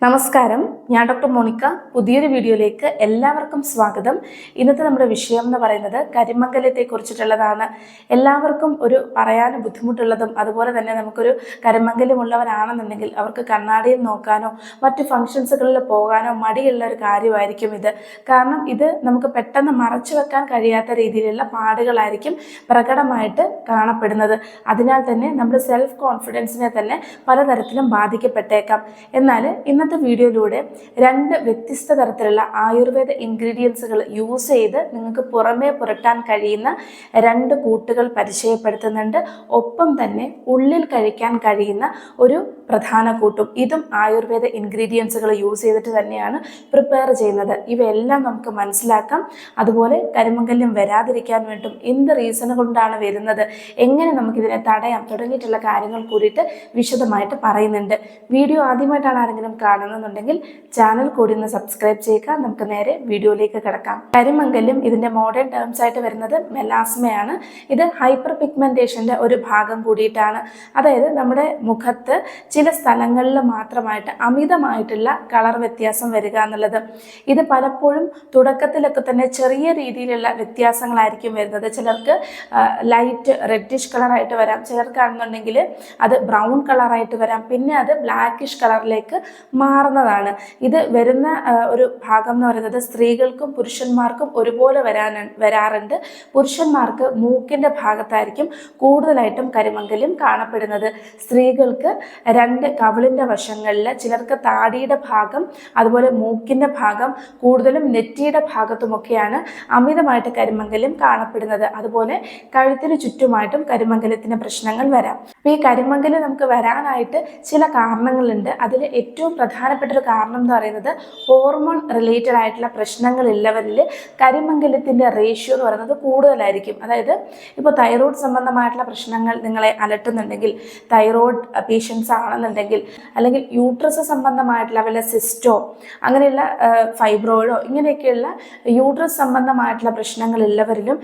നമസ്കാരം, ഞാൻ doctor Monica. പുതിയൊരു വീഡിയോയിലേക്ക് എല്ലാവർക്കും സ്വാഗതം. ഇന്നത്തെ നമ്മുടെ വിഷയം എന്ന് പറയുന്നത് കരിമംഗലത്തെ കുറിച്ചിട്ടുള്ളതാണ്. എല്ലാവർക്കും ഒരു പറയാൻ ബുദ്ധിമുട്ടുള്ളതും അതുപോലെ തന്നെ നമുക്കൊരു കരിമംഗലമുള്ളവരാണെന്നുണ്ടെങ്കിൽ അവർക്ക് കണ്ണാടിയിൽ നോക്കാനോ മറ്റു ഫംഗ്ഷൻസുകളിൽ പോകാനോ മടിയുള്ള ഒരു കാര്യമായിരിക്കും ഇത്. കാരണം ഇത് നമുക്ക് പെട്ടെന്ന് മറച്ചു വെക്കാൻ കഴിയാത്ത രീതിയിലുള്ള പാടുകളായിരിക്കും പ്രകടമായിട്ട് കാണപ്പെടുന്നത്. അതിനാൽ തന്നെ നമ്മുടെ സെൽഫ് കോൺഫിഡൻസിനെ തന്നെ പലതരത്തിലും ബാധിക്കപ്പെട്ടേക്കാം. എന്നാൽ ഇന്നത്തെ വീഡിയോയിലൂടെ രണ്ട് വ്യത്യസ്ത തരത്തിലുള്ള ആയുർവേദ ഇൻഗ്രീഡിയൻസുകൾ യൂസ് ചെയ്ത് നിങ്ങൾക്ക് പുറമേ പുരട്ടാൻ കഴിയുന്ന രണ്ട് കൂട്ടുകൾ പരിചയപ്പെടുത്തുന്നുണ്ട്. ഒപ്പം തന്നെ ഉള്ളിൽ കഴിക്കാൻ കഴിയുന്ന ഒരു പ്രധാന കൂട്ടും. ഇതും ആയുർവേദ ഇൻഗ്രീഡിയൻസുകൾ യൂസ് ചെയ്തിട്ട് തന്നെയാണ് പ്രിപ്പയർ ചെയ്യുന്നത്. ഇവയെല്ലാം നമുക്ക് മനസ്സിലാക്കാം. അതുപോലെ കരിമംഗല്യം വരാതിരിക്കാൻ വേണ്ടും എന്ത് റീസൺ കൊണ്ടാണ് വരുന്നത്, എങ്ങനെ നമുക്കിതിനെ തടയാം തുടങ്ങിയിട്ടുള്ള കാര്യങ്ങൾ കൂടിയിട്ട് വിശദമായിട്ട് പറയുന്നുണ്ട്. വീഡിയോ ആദ്യമായിട്ടാണ് ആരെങ്കിലും കാണുന്നുണ്ടെങ്കിൽ ചാനൽ കൂടി ഒന്ന് സബ്സ്ക്രൈബ് ചെയ്യുക. നമുക്ക് നേരെ വീഡിയോയിലേക്ക് കിടക്കാം. കരിമംഗല്യം ഇതിന്റെ മോഡേൺ ടേംസ് ആയിട്ട് വരുന്നത് മെലാസ്മയാണ്. ഇത് ഹൈപ്പർ പിഗ്മെന്റേഷന്റെ ഒരു ഭാഗം കൂടിയിട്ടാണ്. അതായത് നമ്മുടെ മുഖത്ത് ചില സ്ഥലങ്ങളിൽ മാത്രമായിട്ട് അമിതമായിട്ടുള്ള കളർ വ്യത്യാസം വരിക എന്നുള്ളത്. ഇത് പലപ്പോഴും തുടക്കത്തിലൊക്കെ തന്നെ ചെറിയ രീതിയിലുള്ള വ്യത്യാസങ്ങളായിരിക്കും വരുന്നത്. ചിലർക്ക് ലൈറ്റ് റെഡിഷ് കളറായിട്ട് വരാം, ചിലർക്കാണെന്നുണ്ടെങ്കിൽ അത് ബ്രൗൺ കളറായിട്ട് വരാം, പിന്നെ അത് ബ്ലാക്കിഷ് കളറിലേക്ക് മാറുന്നതാണ്. ഇത് വരുന്ന ഒരു ഭാഗം എന്ന് പറയുന്നത് സ്ത്രീകൾക്കും പുരുഷന്മാർക്കും ഒരുപോലെ വരാറുണ്ട്. പുരുഷന്മാർക്ക് മൂക്കിൻ്റെ ഭാഗത്തായിരിക്കും കൂടുതലായിട്ടും കരിമംഗല്യം കാണപ്പെടുന്നത്. സ്ത്രീകൾക്ക് രണ്ട് കവിളിൻ്റെ വശങ്ങളിൽ, ചിലർക്ക് താടിയുടെ ഭാഗം, അതുപോലെ മൂക്കിൻ്റെ ഭാഗം, കൂടുതലും നെറ്റിയുടെ ഭാഗത്തുമൊക്കെയാണ് അമിതമായിട്ട് കരിമംഗല്യം കാണപ്പെടുന്നത്. അതുപോലെ കഴുത്തിന് ചുറ്റുമായിട്ടും കരിമംഗല്യത്തിന് പ്രശ്നങ്ങൾ വരാം. അപ്പോൾ ഈ കരിമംഗല്യം നമുക്ക് വരാനായിട്ട് ചില കാരണങ്ങളുണ്ട്. അതിൽ ഏറ്റവും പ്രധാനപ്പെട്ട ഒരു കാരണം എന്ന് പറയുന്നത് ഹോർമോൺ റിലേറ്റഡ് ആയിട്ടുള്ള പ്രശ്നങ്ങളുള്ളവരിൽ കരിമംഗല്യത്തിൻ്റെ റേഷ്യോ എന്ന് പറയുന്നത് കൂടുതലായിരിക്കും. അതായത് ഇപ്പോൾ തൈറോയ്ഡ് സംബന്ധമായിട്ടുള്ള പ്രശ്നങ്ങൾ നിങ്ങളെ അലട്ടുന്നുണ്ടെങ്കിൽ, തൈറോയ്ഡ് പേഷ്യൻസ് ആണെന്നുണ്ടെങ്കിൽ, അല്ലെങ്കിൽ യൂട്രസ് സംബന്ധമായിട്ടുള്ള വല്ല സിസ്റ്റോ അങ്ങനെയുള്ള ഫൈബ്രോയിഡോ ഇങ്ങനെയൊക്കെയുള്ള യൂട്രസ് സംബന്ധമായിട്ടുള്ള പ്രശ്നങ്ങളുള്ളവരിലും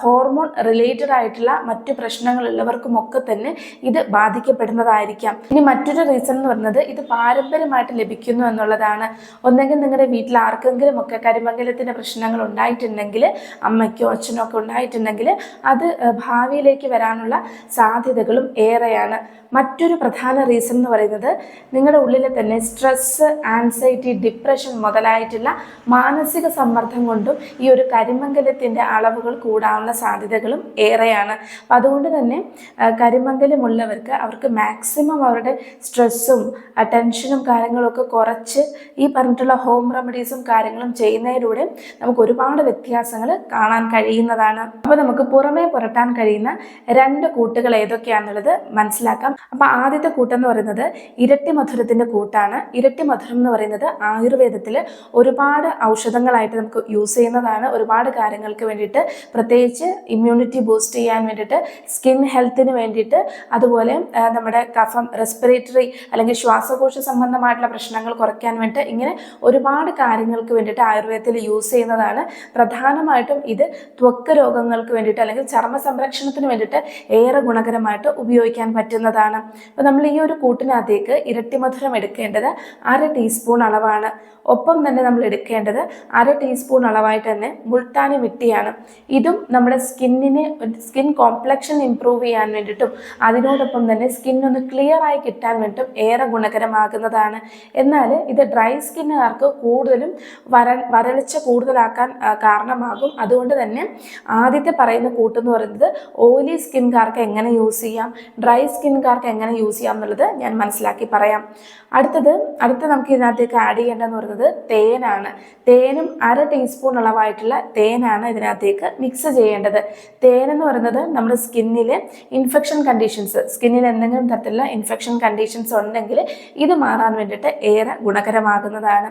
ഹോർമോൺ റിലേറ്റഡ് ആയിട്ടുള്ള മറ്റു പ്രശ്നങ്ങളുള്ളവർക്കുമൊക്കെ തന്നെ ഇത് ബാധിക്കപ്പെടുന്നതായിരിക്കാം. ഇനി മറ്റൊരു റീസൺ എന്ന് പറയുന്നത് ഇത് പാരമ്പര്യമായിട്ട് ലഭിക്കുന്നു എന്നുള്ളതാണ്. ഒന്നെങ്കിൽ നിങ്ങളുടെ വീട്ടിൽ ആർക്കെങ്കിലും ഒക്കെ കരിമംഗല്യത്തിൻ്റെ പ്രശ്നങ്ങൾ ഉണ്ടായിട്ടുണ്ടെങ്കിൽ, അമ്മയ്ക്കോ അച്ഛനോ ഒക്കെ ഉണ്ടായിട്ടുണ്ടെങ്കിൽ അത് ഭാവിയിലേക്ക് വരാനുള്ള സാധ്യതകളും ഏറെയാണ്. മറ്റൊരു പ്രധാന റീസൺ എന്ന് പറയുന്നത് നിങ്ങളുടെ ഉള്ളിൽ തന്നെ സ്ട്രെസ്, ആൻസൈറ്റി, ഡിപ്രഷൻ മുതലായിട്ടുള്ള മാനസിക സമ്മർദ്ദം കൊണ്ടും ഈ ഒരു കരിമംഗല്യത്തിൻ്റെ അളവുകൾ കൂടാനുള്ള സാധ്യതകളും ഏറെയാണ്. അപ്പം അതുകൊണ്ട് തന്നെ കരിമംഗല്യമുള്ളവർക്ക് അവർക്ക് മാക്സിമം അവരുടെ സ്ട്രെസ്സും ടെൻഷനും കാര്യങ്ങളൊക്കെ കുറച്ച് ഈ പറഞ്ഞിട്ടുള്ള ഹോം റെമഡീസും കാര്യങ്ങളും ചെയ്യുന്നതിലൂടെ നമുക്ക് ഒരുപാട് വ്യത്യാസങ്ങൾ കാണാൻ കഴിയുന്നതാണ്. അപ്പോൾ നമുക്ക് പുറമേ പുരട്ടാൻ കഴിയുന്ന രണ്ട് കൂട്ടുകൾ ഏതൊക്കെയാണെന്നുള്ളത് മനസ്സിലാക്കാം. അപ്പോൾ ആദ്യത്തെ കൂട്ടെന്ന് പറയുന്നത് ഇരട്ടി മധുരത്തിൻ്റെ കൂട്ടാണ്. ഇരട്ടി മധുരം എന്ന് പറയുന്നത് ആയുർവേദത്തിൽ ഒരുപാട് ഔഷധങ്ങളായിട്ട് നമുക്ക് യൂസ് ചെയ്യുന്നതാണ്. ഒരുപാട് കാര്യങ്ങൾക്ക് വേണ്ടിയിട്ട്, പ്രത്യേകിച്ച് ഇമ്മ്യൂണിറ്റി ബൂസ്റ്റ് ചെയ്യാൻ വേണ്ടിയിട്ട്, സ്കിൻ ഹെൽത്തിന് വേണ്ടിയിട്ട്, അതുപോലെ നമ്മുടെ കഫം, റെസ്പിറേറ്ററി അല്ലെങ്കിൽ ശ്വാസകോശ സംബന്ധമായിട്ടുള്ള പ്രശ്നങ്ങൾ കുറയ്ക്കാൻ വേണ്ടിയിട്ട്, ഇങ്ങനെ ഒരുപാട് കാര്യങ്ങൾക്ക് വേണ്ടിയിട്ട് ആയുർവേദത്തിൽ യൂസ് ചെയ്യുന്നതാണ്. പ്രധാനമായിട്ടും ഇത് ത്വക്ക് രോഗങ്ങൾക്ക് വേണ്ടിയിട്ട് അല്ലെങ്കിൽ ചർമ്മ സംരക്ഷണത്തിന് വേണ്ടിയിട്ട് ഏറെ ഗുണകരമായിട്ട് ഉപയോഗിക്കാൻ പറ്റുന്നതാണ്. അപ്പോൾ നമ്മൾ ഈ ഒരു കൂട്ടിനകത്തേക്ക് ഇരട്ടി മധുരം എടുക്കേണ്ടത് 1/2 ടീസ്പൂൺ അളവാണ്. ഒപ്പം തന്നെ നമ്മൾ എടുക്കേണ്ടത് 1/2 ടീസ്പൂൺ അളവായിട്ട് തന്നെ മുൾട്ടാനി മിട്ടിയാണ്. ഇതും നമ്മുടെ സ്കിൻ കോംപ്ലക്ഷൻ ഇംപ്രൂവ് ചെയ്യാൻ വേണ്ടിയിട്ടും അതിനോടൊപ്പം തന്നെ സ്കിന്നൊന്ന് ക്ലിയർ ആയി കിട്ടാൻ വേണ്ടിയിട്ടും ഏറെ ഗുണകരമാകുന്നതാണ്. എന്നാൽ ഇത് ഡ്രൈ സ്കിന്നുകാർക്ക് കൂടുതലും വരൾച്ച കൂടുതലാക്കാൻ കാരണമാകും. അതുകൊണ്ട് തന്നെ ആദ്യത്തെ പറയുന്ന കൂട്ടെന്ന് പറയുന്നത് ഓയിലി സ്കിൻകാർക്ക് എങ്ങനെ യൂസ് ചെയ്യാം, ഡ്രൈ സ്കിൻകാർക്ക് എങ്ങനെ യൂസ് ചെയ്യാം എന്നുള്ളത് ഞാൻ മനസ്സിലാക്കി പറയാം. അടുത്ത നമുക്ക് ഇതിനകത്തേക്ക് ആഡ് ചെയ്യേണ്ടതെന്ന് പറയുന്നത് തേനാണ്. തേനും 1/2 ടീസ്പൂൺ അളവായിട്ടുള്ള തേനാണ് ഇതിനകത്തേക്ക് മിക്സ് ചെയ്യേണ്ടത്. തേനെന്ന് പറയുന്നത് നമ്മുടെ സ്കിന്നിൽ ഇൻഫെക്ഷൻ കണ്ടീഷൻസ്, സ്കിന്നിൽ എന്തെങ്കിലും തരത്തിലുള്ള ഇൻഫെക്ഷൻ കണ്ടീഷൻസ് ഉണ്ടെങ്കിൽ ഇത് മാറാൻ വേണ്ടിയിട്ട് ഏറെ ഗുണകരമാകുന്നതാണ്.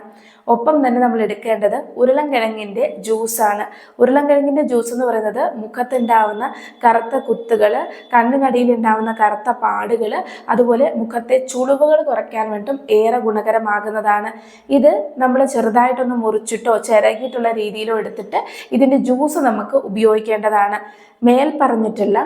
ഒപ്പം തന്നെ നമ്മൾ എടുക്കേണ്ടത് ഉരുളൻകിഴങ്ങിൻ്റെ ജ്യൂസാണ്. ഉരുളൻകിഴങ്ങിൻ്റെ ജ്യൂസ് എന്ന് പറയുന്നത് മുഖത്തുണ്ടാവുന്ന കറുത്ത കുത്തുകൾ, കണ്ണിനടിയിൽ ഉണ്ടാവുന്ന കറുത്ത പാടുകൾ, അതുപോലെ മുഖത്തെ ചുളിവുകൾ കുറയ്ക്കാൻ വേണ്ടിയിട്ടും ഏറെ ഗുണകരമാകുന്നതാണ്. ഇത് നമ്മൾ ചെറുതായിട്ടൊന്ന് മുറിച്ചിട്ടോ ചിരകിയിട്ടുള്ള രീതിയിലോ എടുത്തിട്ട് ഇതിൻ്റെ ജ്യൂസ് നമുക്ക് ഉപയോഗിക്കേണ്ടതാണ്. മേൽ പറഞ്ഞിട്ടുള്ള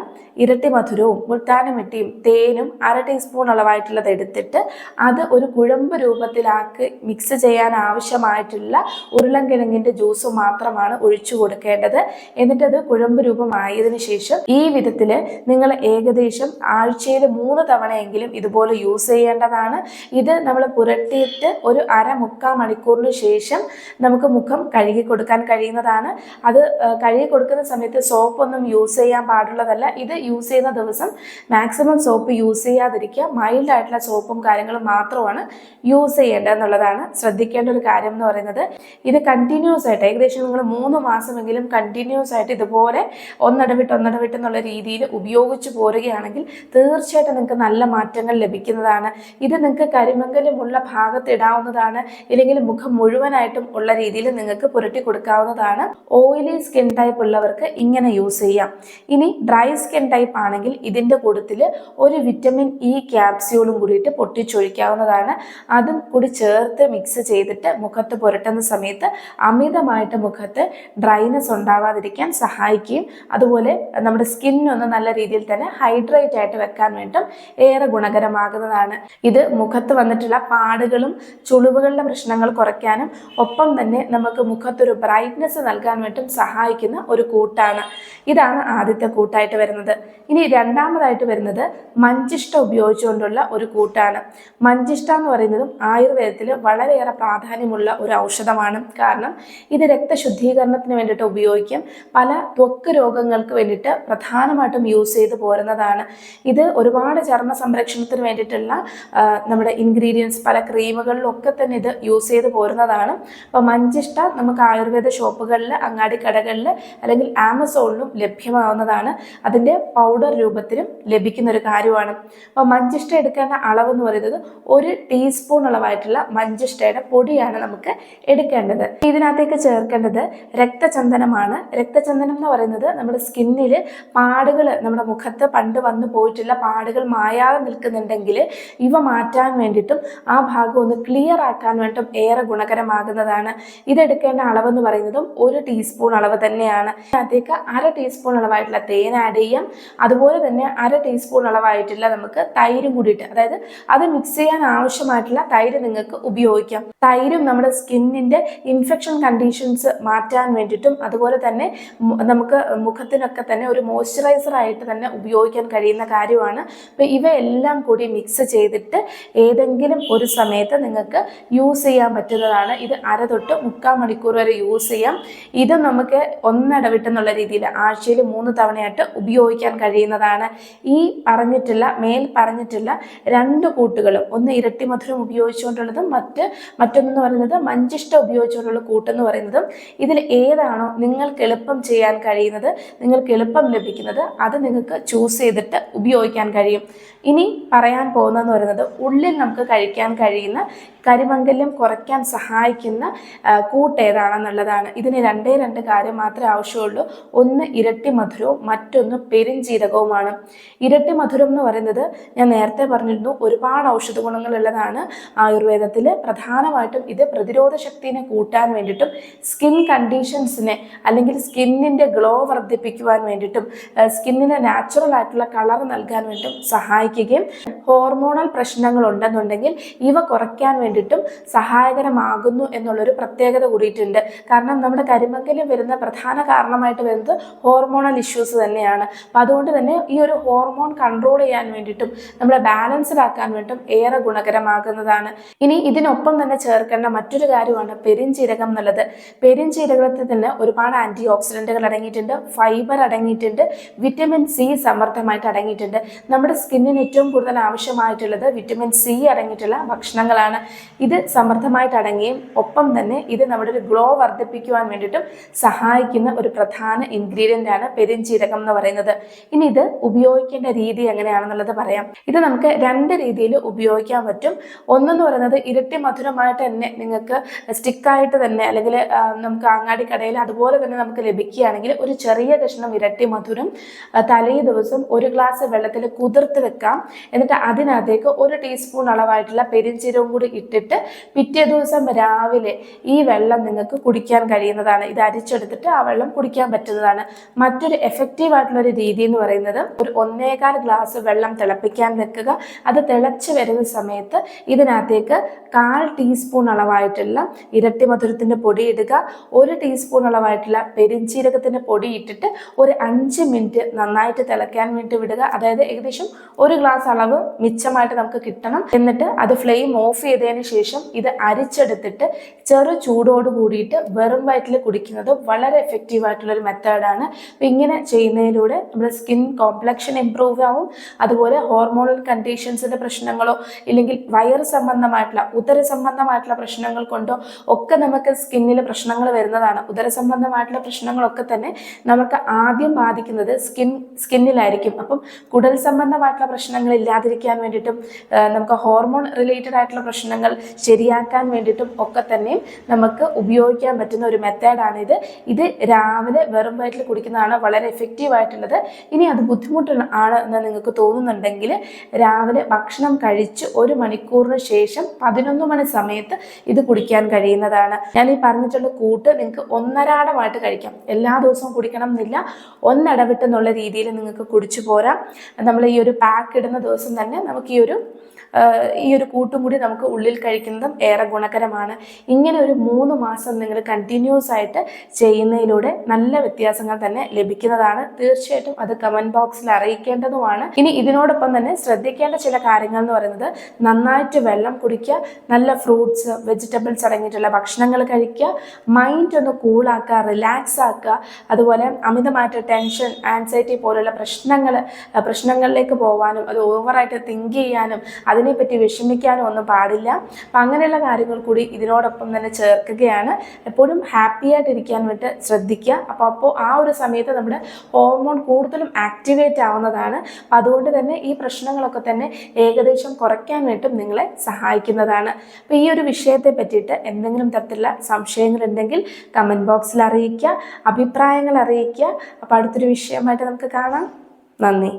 ഇരട്ടി മധുരവും മുൾട്ടാനി മിട്ടിയും തേനും 1/2 ടീസ്പൂൺ അളവായിട്ടുള്ളത് എടുത്തിട്ട് അത് ഒരു കുഴമ്പ് രൂപത്തിലാക്കി മിക്സ് ചെയ്യാൻ ആവശ്യമായിട്ടുള്ള ഉരുളൻകിഴങ്ങിൻ്റെ ജ്യൂസ് മാത്രമാണ് ഒഴിച്ചു കൊടുക്കേണ്ടത്. എന്നിട്ടത് കുഴമ്പ് രൂപമായതിനു ശേഷം ഈ വിധത്തിൽ നിങ്ങൾ ഏകദേശം ആഴ്ചയിൽ 3 തവണയെങ്കിലും ഇതുപോലെ യൂസ് ചെയ്യേണ്ടതാണ്. ഇത് നമ്മൾ പുരട്ടിയിട്ട് ഒരു മുക്കാൽ മണിക്കൂറിന് ശേഷം നമുക്ക് മുഖം കഴുകി കൊടുക്കാൻ കഴിയുന്നതാണ്. അത് കഴുകി കൊടുക്കുന്ന സമയത്ത് സോപ്പൊന്നും യൂസ് ചെയ്യാൻ പാടുള്ളതല്ല. ഇത് യൂസ് ചെയ്യുന്ന ദിവസം മാക്സിമം സോപ്പ് യൂസ് ചെയ്യാതിരിക്കുക. മൈൽഡ് ആയിട്ടുള്ള സോപ്പും കാര്യങ്ങളും മാത്രമാണ് യൂസ് ചെയ്യേണ്ടത് എന്നുള്ളതാണ് ശ്രദ്ധിക്കേണ്ട ഒരു കാര്യം എന്ന് പറയുന്നത്. ഇത് കണ്ടിന്യൂസ് ആയിട്ട് ഏകദേശം നിങ്ങൾ 3 മാസമെങ്കിലും കണ്ടിന്യൂസ് ആയിട്ട് ഇതുപോലെ ഒന്നിടവിട്ട് എന്നുള്ള രീതിയിൽ ഉപയോഗിച്ച് പോരുകയാണെങ്കിൽ തീർച്ചയായിട്ടും നിങ്ങൾക്ക് നല്ല മാറ്റങ്ങൾ ലഭിക്കുന്നതാണ്. ഇത് നിങ്ങൾക്ക് കരിമംഗലമുള്ള ഭാഗത്ത് ഇടാവുന്നതാണ്, ഇല്ലെങ്കിൽ മുഖം മുഴുവനായിട്ടും ഉള്ള രീതിയിൽ നിങ്ങൾക്ക് പുരട്ടി കൊടുക്കാവുന്നതാണ്. ഓയിലി സ്കിൻ ടൈപ്പ് ഉള്ളവർക്ക് ഇങ്ങനെ യൂസ് ചെയ്യാം. ഇനി ഡ്രൈ സ്കിൻ ടൈപ്പ് ആണെങ്കിൽ ഇതിൻ്റെ കൂട്ടത്തിൽ ഒരു വിറ്റമിൻ ഇ ക്യാപ്സ്യൂളും കൂടിയിട്ട് പൊട്ടിച്ചൊഴിക്കാവുന്നതാണ്. അതും കൂടി ചേർത്ത് മിക്സ് ചെയ്തിട്ട് മുഖത്ത് പുരട്ടുന്ന സമയത്ത് അമിതമായിട്ട് മുഖത്ത് ഡ്രൈനെസ് ഉണ്ടാവാതിരിക്കാൻ സഹായിക്കുകയും അതുപോലെ നമ്മുടെ സ്കിന്നൊന്ന് നല്ല രീതിയിൽ തന്നെ ഹൈഡ്രേറ്റ് ആയിട്ട് വെക്കാൻ വേണ്ടിയും ഏറെ ഗുണകരമാകുന്നതാണ്. ഇത് മുഖത്ത് വന്നിട്ടുള്ള പാടുകളും ചുളിവുകളുടെ പ്രശ്നങ്ങൾ കുറയ്ക്കാനും ഒപ്പം തന്നെ നമുക്ക് മുഖത്തൊരു ബ്രൈറ്റ്നെസ് നൽകാൻ വേണ്ടിയും സഹായിക്കുന്ന ഒരു കൂട്ടാണ്. ഇതാണ് ആദ്യത്തെ കൂട്ടായിട്ട് വരുന്നത്. ഇനി രണ്ടാമതായിട്ട് വരുന്നത് മഞ്ചിഷ്ട ഉപയോഗിച്ചുകൊണ്ടുള്ള ഒരു കൂട്ടാണ്. മഞ്ചിഷ്ട എന്ന് പറയുന്നതും ആയുർവേദത്തിൽ വളരെയേറെ പ്രാധാന്യമുള്ള ഒരു ഔഷധമാണ്. കാരണം ഇത് രക്തശുദ്ധീകരണത്തിന് വേണ്ടിയിട്ട് ഉപയോഗിക്കും. പല ത്വക്ക് രോഗങ്ങൾക്ക് വേണ്ടിയിട്ട് പ്രധാനമായിട്ടും യൂസ് ചെയ്ത് പോരുന്നതാണ്. ഇത് ഒരുപാട് ചർമ്മ സംരക്ഷണത്തിന് വേണ്ടിയിട്ടുള്ള നമ്മുടെ ഇൻഗ്രീഡിയൻസ് പല ക്രീമുകളിലൊക്കെ തന്നെ ഇത് യൂസ് ചെയ്ത് പോരുന്നതാണ്. അപ്പോൾ മഞ്ചിഷ്ട നമുക്ക് ആയുർവേദ ഷോപ്പുകളിൽ, അങ്ങാടിക്കടകളിൽ അല്ലെങ്കിൽ ആമസോണിലും ലഭ്യമാവുന്നതാണ്. അതിൻ്റെ പൗഡർ രൂപത്തിലും ലഭിക്കുന്ന ഒരു കാര്യമാണ്. അപ്പോൾ മഞ്ചിഷ്ട എടുക്കേണ്ട അളവെന്ന് പറയുന്നത് 1 ടീസ്പൂൺ അളവായിട്ടുള്ള മഞ്ചിഷ്ടയുടെ പൊടിയാണ് നമുക്ക് എടുക്കേണ്ടത്. ഇതിനകത്തേക്ക് ചേർക്കേണ്ടത് രക്തചന്ദനമാണ്. രക്തചന്ദനം എന്ന് പറയുന്നത് നമ്മുടെ സ്കിന്നിൽ പാടുകൾ, നമ്മുടെ മുഖത്ത് പണ്ട് വന്നു പോയിട്ടുള്ള പാടുകൾ മായാതെ നിൽക്കുന്നുണ്ടെങ്കിൽ ഇവ മാറ്റാൻ വേണ്ടിയിട്ടും ആ ഭാഗം ഒന്ന് ക്ലിയർ ആക്കാൻ വേണ്ടിയിട്ടും ഏറെ ഗുണകരമാകുന്നതാണ്. ഇതെടുക്കേണ്ട അളവെന്ന് പറയുന്നതും 1 ടീസ്പൂൺ അളവ് തന്നെയാണ്. അതിനകത്തേക്ക് 1/2 ടീസ്പൂൺ അളവായിട്ടുള്ള തേൻ ആഡ് ചെയ്യാം. അതുപോലെ തന്നെ 1/2 ടീസ്പൂൺ അളവായിട്ടുള്ള നമുക്ക് തൈരും കൂടിയിട്ട്, അതായത് അത് മിക്സ് ചെയ്യാൻ ആവശ്യമായിട്ടുള്ള തൈര് നിങ്ങൾക്ക് ഉപയോഗിക്കാം. തൈരും നമ്മുടെ സ്കിന്നിൻ്റെ ഇൻഫെക്ഷൻ കണ്ടീഷൻസ് മാറ്റാൻ വേണ്ടിയിട്ടും അതുപോലെ തന്നെ നമുക്ക് മുഖത്തിനൊക്കെ തന്നെ ഒരു മോയ്സ്ചറൈസർ ആയിട്ട് തന്നെ ഉപയോഗിക്കാൻ കഴിയുന്ന കാര്യമാണ്. അപ്പോൾ ഇവയെല്ലാം കൂടി മിക്സ് ചെയ്തിട്ട് ഏതെങ്കിലും ഒരു സമയത്ത് നിങ്ങൾക്ക് യൂസ് ചെയ്യാൻ പറ്റുന്നതാണ്. ഇത് 1/2 തൊട്ട് 3/4 മണിക്കൂർ വരെ യൂസ് ചെയ്യാം. ഇത് നമുക്ക് ഒന്നിടവിട്ടെന്നുള്ള രീതിയിൽ ആഴ്ചയിൽ 3 തവണയായിട്ട് ഉപയോഗിക്കാൻ കഴിയുന്നതാണ്. ഈ മേൽ പറഞ്ഞിട്ടുള്ള 2 കൂട്ടുകളും, ഒന്ന് ഇരട്ടി മധുരം ഉപയോഗിച്ചുകൊണ്ടുള്ളതും മറ്റൊന്നെന്ന് പറയുന്നത് മഞ്ചിഷ്ട ഉപയോഗിച്ചുകൊണ്ടുള്ള കൂട്ടെന്ന് പറയുന്നതും, ഇതിൽ ഏതാണോ നിങ്ങൾക്ക് എളുപ്പം ചെയ്യാൻ കഴിയുന്നത്, നിങ്ങൾക്ക് എളുപ്പം ലഭിക്കുന്നത്, അത് നിങ്ങൾക്ക് ചൂസ് ചെയ്തിട്ട് ഉപയോഗിക്കാൻ കഴിയും. ഇനി പറയാൻ പോകുന്നതെന്ന് പറയുന്നത് ഉള്ളിൽ നമുക്ക് കഴിക്കാൻ കഴിയുന്ന കരിമംഗല്യം കുറയ്ക്കാൻ സഹായിക്കുന്ന കൂട്ട് ഏതാണെന്നുള്ളതാണ്. ഇതിന് 2 കാര്യം മാത്രമേ ആവശ്യമുള്ളൂ. ഒന്ന് ഇരട്ടി മധുരവും മറ്റൊന്ന് പെരിഞ്ജീരകവുമാണ്. ഇരട്ടി മധുരം എന്ന് പറയുന്നത് ഞാൻ നേരത്തെ പറഞ്ഞിരുന്നു, ഒരുപാട് ഔഷധ ഗുണങ്ങളുള്ളതാണ് ആയുർവേദത്തിൽ. പ്രധാനമായിട്ടും ഇത് പ്രതിരോധ ശക്തിനെ കൂട്ടാൻ വേണ്ടിയിട്ടും സ്കിൻ കണ്ടീഷൻസിനെ അല്ലെങ്കിൽ സ്കിന്നിൻ്റെ ഗ്ലോ വർദ്ധിപ്പിക്കുവാൻ വേണ്ടിയിട്ടും സ്കിന്നിന് നാച്ചുറൽ ആയിട്ടുള്ള കളർ നൽകാൻ വേണ്ടിയിട്ടും സഹായിക്കുകയും ഹോർമോണൽ പ്രശ്നങ്ങൾ ഉണ്ടെന്നുണ്ടെങ്കിൽ ഇവ കുറയ്ക്കാൻ വേണ്ടിയിട്ടും സഹായകരമാകുന്നു എന്നുള്ളൊരു പ്രത്യേകത കൂടിയിട്ടുണ്ട്. കാരണം നമ്മുടെ കരിമംഗല്യം വരുന്ന പ്രധാന കാരണമായിട്ട് വരുന്നത് ഹോർമോണൽ ഇഷ്യൂസ് തന്നെയാണ്. അപ്പം അതുകൊണ്ട് തന്നെ ഈ ഒരു ഹോർമോൺ കൺട്രോൾ ചെയ്യാൻ വേണ്ടിയിട്ടും നമ്മളെ ബാലൻസ്ഡ് ആക്കാൻ വേണ്ടിയിട്ടും ഏറെ ഗുണകരമാകുന്നതാണ്. ഇനി ഇതിനൊപ്പം തന്നെ ചേർക്കേണ്ട മറ്റൊരു കാര്യമാണ് പെരിഞ്ജീരകം എന്നുള്ളത്. പെരിഞ്ജീരകത്തിൽ തന്നെ ഒരുപാട് ആൻറ്റി ഓക്സിഡൻറ്റുകൾ അടങ്ങിയിട്ടുണ്ട്, ഫൈബർ അടങ്ങിയിട്ടുണ്ട്, വിറ്റമിൻ സി സമൃദ്ധമായിട്ട് അടങ്ങിയിട്ടുണ്ട്. നമ്മുടെ സ്കിന്നിന് ഏറ്റവും കൂടുതൽ ആവശ്യമായിട്ടുള്ളത് വിറ്റമിൻ സി അടങ്ങിയിട്ടുള്ള ഭക്ഷണങ്ങളാണ്. ഇത് സമൃദ്ധമായിട്ട് അടങ്ങുകയും ഒപ്പം തന്നെ ഇത് നമ്മുടെ ഒരു ഗ്ലോ വർദ്ധിപ്പിക്കുവാൻ വേണ്ടിയിട്ടും സഹായിക്കുന്ന ഒരു പ്രധാന ഇൻഗ്രീഡിയൻ്റ് ആണ് പെരിഞ്ജീരകം എന്ന് പറയുന്നത്. ഇനി ഇത് ഉപയോഗിക്കേണ്ട രീതി എങ്ങനെയാണെന്നുള്ളത് പറയാം. ഇത് നമുക്ക് 2 രീതിയിൽ ഉപയോഗിക്കാൻ പറ്റും. ഒന്നെന്ന് പറയുന്നത് ഇരട്ടി മധുരമായിട്ട് തന്നെ നിങ്ങൾക്ക് സ്റ്റിക്കായിട്ട് തന്നെ അല്ലെങ്കിൽ നമുക്ക് അങ്ങാടി കടയിൽ അതുപോലെ തന്നെ നമുക്ക് ലഭിക്കുകയാണെങ്കിൽ ഒരു ചെറിയ കഷ്ണം ഇരട്ടി മധുരം തലേ ദിവസം 1 ഗ്ലാസ് വെള്ളത്തിൽ കുതിർത്ത് വെക്കാം. എന്നിട്ട് അതിനകത്തേക്ക് 1 ടീസ്പൂൺ അളവായിട്ടുള്ള പെരിഞ്ജീരകം കൂടി ഇട്ടിട്ട് പിറ്റേ ദിവസം രാവിലെ ഈ വെള്ളം നിങ്ങൾക്ക് കുടിക്കാൻ കഴിയുന്നതാണ്. ഇത് അരിച്ചെടുത്തിട്ട് ആ വെള്ളം കുടിക്കാൻ പറ്റുന്നതാണ്. മറ്റൊരു എഫക്റ്റീവ് ആയിട്ടുള്ളൊരു രീതി എന്ന് പറയുന്നത് ഒരു 1.25 ഗ്ലാസ് വെള്ളം തിളപ്പിക്കാൻ വെക്കുക. അത് തിളച്ച് വരുന്ന സമയത്ത് ഇത് ഇതിനകത്തേക്ക് 1/4 ടീസ്പൂൺ അളവായിട്ടുള്ള ഇരട്ടി മധുരത്തിൻ്റെ പൊടി ഇടുക, 1 ടീസ്പൂൺ അളവായിട്ടുള്ള പെരിഞ്ചീരകത്തിൻ്റെ പൊടി ഇട്ടിട്ട് ഒരു 5 മിനിറ്റ് നന്നായിട്ട് തിളയ്ക്കാൻ വേണ്ടി വിടുക. അതായത് ഏകദേശം 1 ഗ്ലാസ് അളവ് മിച്ചമായിട്ട് നമുക്ക് കിട്ടണം. എന്നിട്ട് അത് ഫ്ലെയിം ഓഫ് ചെയ്തതിന് ശേഷം ഇത് അരിച്ചെടുത്തിട്ട് ചെറു ചൂടോട് കൂടിയിട്ട് വെറും വയറ്റിൽ കുടിക്കുന്നത് വളരെ എഫക്റ്റീവ് ആയിട്ടുള്ളൊരു മെത്തേഡാണ്. അപ്പം ഇങ്ങനെ ചെയ്യുന്നതിലൂടെ നമ്മുടെ സ്കിൻ കോംപ്ലക്ഷൻ ഇംപ്രൂവ് ആവും. അതുപോലെ ഹോർമോണൽ കണ്ടീഷൻസിൻ്റെ പ്രശ്നങ്ങളോ ഇല്ലെങ്കിൽ വയറ് സംബന്ധമായിട്ടുള്ള ഉദര സംബന്ധമായിട്ടുള്ള പ്രശ്നങ്ങൾ കൊണ്ടോ ഒക്കെ നമുക്ക് സ്കിന്നിൽ പ്രശ്നങ്ങൾ വരുന്നതാണ്. ഉദര സംബന്ധമായിട്ടുള്ള പ്രശ്നങ്ങളൊക്കെ തന്നെ നമുക്ക് ആദ്യം ബാധിക്കുന്നത് സ്കിന്നിലായിരിക്കും. അപ്പം കുടൽ സംബന്ധമായിട്ടുള്ള പ്രശ്നങ്ങൾ ഇല്ലാതിരിക്കാൻ വേണ്ടിയിട്ടും നമുക്ക് ഹോർമോൺ റിലേറ്റഡ് ആയിട്ടുള്ള പ്രശ്നങ്ങൾ ശരിയാക്കാൻ വേണ്ടിയിട്ടും ഒക്കെ തന്നെയും നമുക്ക് ഉപയോഗിക്കാൻ പറ്റുന്ന ഒരു മെത്തേഡാണിത്. ഇത് രാവിലെ വെറും വയറ്റിൽ കുടിക്കുന്നതാണ് വളരെ എഫക്റ്റീവ് ആയിട്ടുള്ളത്. ഇനി അത് ബുദ്ധിമുട്ടാണ് എന്ന് നിങ്ങൾക്ക് തോന്നുന്നുണ്ടെങ്കിൽ രാവിലെ ഭക്ഷണം കഴിച്ച് 1 മണിക്കൂറിന് ശേഷം 11 മണി സമയത്ത് ഇത് കുടിക്കാൻ കഴിയുന്നതാണ്. ഞാൻ ഈ പറഞ്ഞിട്ടുള്ള കൂട്ട് നിങ്ങൾക്ക് ഒന്നരാടമായിട്ട് കഴിക്കാം. എല്ലാ ദിവസവും കുടിക്കണം എന്നില്ല, ഒന്നിടവിട്ടെന്നുള്ള രീതിയിൽ നിങ്ങൾക്ക് കുടിച്ചു പോരാം. നമ്മൾ ഈ ഒരു പാക്ക് ഇടുന്ന ദിവസം തന്നെ നമുക്ക് ഈ ഒരു കൂട്ടും കൂടി നമുക്ക് ഉള്ളിൽ കഴിക്കുന്നതും ഏറെ ഗുണകരമാണ്. ഇങ്ങനെ ഒരു 3 മാസം നിങ്ങൾ കണ്ടിന്യൂസ് ആയിട്ട് ചെയ്യുന്നതിലൂടെ നല്ല വ്യത്യാസങ്ങൾ തന്നെ ലഭിക്കുന്നതാണ്. തീർച്ചയായിട്ടും അത് കമൻറ്റ് ബോക്സിൽ അറിയിക്കേണ്ടതുമാണ്. ഇനി ഇതിനോടൊപ്പം തന്നെ ശ്രദ്ധിക്കേണ്ട ചില കാര്യങ്ങൾ എന്ന് പറയുന്നത് നന്നായിട്ട് വെള്ളം കുടിക്കുക, നല്ല ഫ്രൂട്ട്സ് വെജിറ്റബിൾസ് അടങ്ങിയിട്ടുള്ള ഭക്ഷണങ്ങൾ കഴിക്കുക, മൈൻഡ് ഒന്ന് കൂളാക്കുക, റിലാക്സ് ആക്കുക. അതുപോലെ അമിതമായിട്ട് ടെൻഷൻ, ആൻസൈറ്റി പോലുള്ള പ്രശ്നങ്ങളിലേക്ക് പോകാനും അത് ഓവറായിട്ട് തിങ്ക് ചെയ്യാനും അതിനെപ്പറ്റി വിഷമിക്കാനും ഒന്നും പാടില്ല. അപ്പം അങ്ങനെയുള്ള കാര്യങ്ങൾ കൂടി ഇതിനോടൊപ്പം തന്നെ ചേർക്കുകയാണ്. എപ്പോഴും ഹാപ്പി ആയിട്ടിരിക്കാൻ വേണ്ടി ശ്രദ്ധിക്കുക. അപ്പോൾ ആ ഒരു സമയത്ത് നമ്മുടെ ഹോർമോൺ കൂടുതലും ആക്ടിവേറ്റ് ആവുന്നതാണ്. അപ്പം അതുകൊണ്ട് തന്നെ ഈ പ്രശ്നങ്ങളൊക്കെ തന്നെ ഏകദേശം കുറയ്ക്കാൻ വേണ്ടിയിട്ടും നിങ്ങളെ സഹായിക്കുന്നതാണ്. അപ്പോൾ ഈ ഒരു വിഷയത്തെ പറ്റിയിട്ട് എന്തെങ്കിലും തരത്തിലുള്ള സംശയങ്ങളുണ്ടെങ്കിൽ കമൻറ്റ് ബോക്സിൽ അറിയിക്കുക, അഭിപ്രായങ്ങൾ അറിയിക്കുക. അപ്പോൾ അടുത്തൊരു വിഷയമായിട്ട് നമുക്ക് കാണാം. നന്ദി.